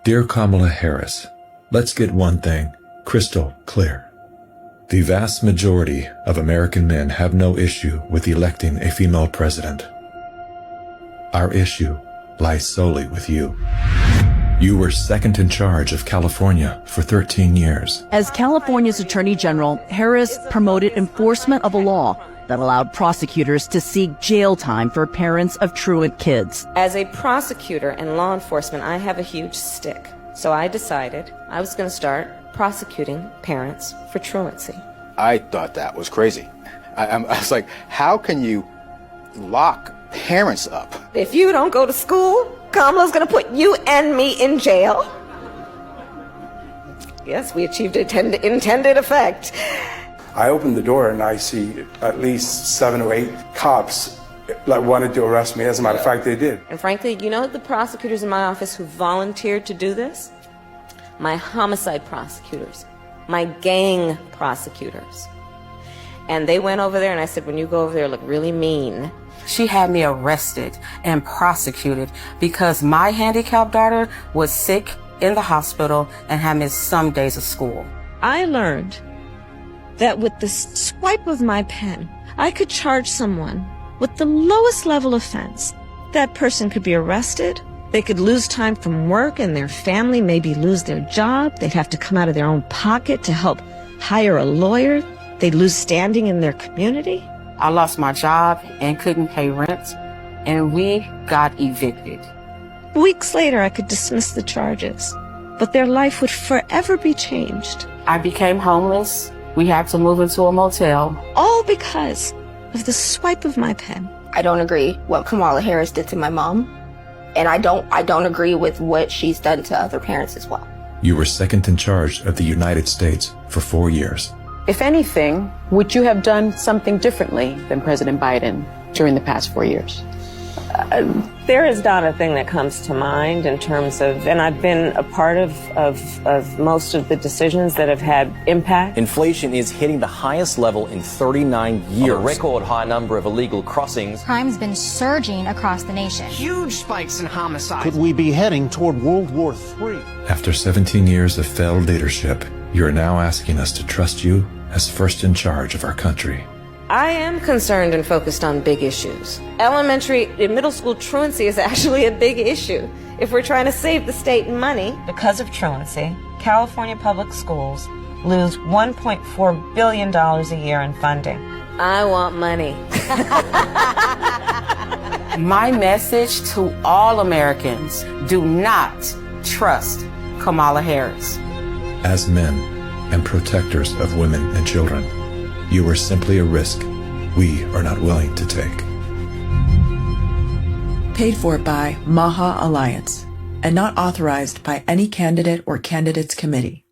Dear Kamala Harris, let's get one thing crystal clear. The vast majority of American men have no issue with electing a female president. Our issue lies solely with you. You were second in charge of California for 13 years. As California's Attorney General, Harris promoted enforcement of a law that allowed prosecutors to seek jail time for parents of truant kids. As a prosecutor and law enforcement, I have a huge stick. So I decided I was going to start prosecuting parents for truancy. I thought that was crazy. I was like, how can you lock parents up? If you don't go to school, Kamala's going to put you and me in jail. Yes, we achieved intended effect. I opened the door and I see at least 7 or 8 cops that wanted to arrest me. As a matter of fact, they did. And frankly, you know the prosecutors in my office who volunteered to do this? My homicide prosecutors, my gang prosecutors. And they went over there and I said, when you go over there, look really mean. She had me arrested and prosecuted because my handicapped daughter was sick in the hospital and had missed some days of school. I learned that with the swipe of my pen, I could charge someone with the lowest level offense. That person could be arrested. They could lose time from work and their family maybe lose their job. They'd have to come out of their own pocket to help hire a lawyer. They'd lose standing in their community. I lost my job and couldn't pay rent, and we got evicted. Weeks later, I could dismiss the charges, but their life would forever be changed. I became homeless. We had to move into a motel. All because of the swipe of my pen. I don't agree what Kamala Harris did to my mom, and I don't agree with what she's done to other parents as well. You were second in charge of the United States for 4 years. If anything, would you have done something differently than President Biden during the past 4 years? There is not a thing that comes to mind in terms of, and I've been a part of most of the decisions that have had impact. Inflation is hitting the highest level in 39 years. A record high number of illegal crossings. Crime's been surging across the nation. Huge spikes in homicide. Could we be heading toward World War III? After 17 years of failed leadership, you are now asking us to trust you as first in charge of our country. I am concerned and focused on big issues. Elementary and middle school truancy is actually a big issue. If we're trying to save the state money. Because of truancy, California public schools lose $1.4 billion a year in funding. I want money. My message to all Americans, do not trust Kamala Harris. As men and protectors of women and children, you are simply a risk we are not willing to take. Paid for by Maha Alliance and not authorized by any candidate or candidates committee.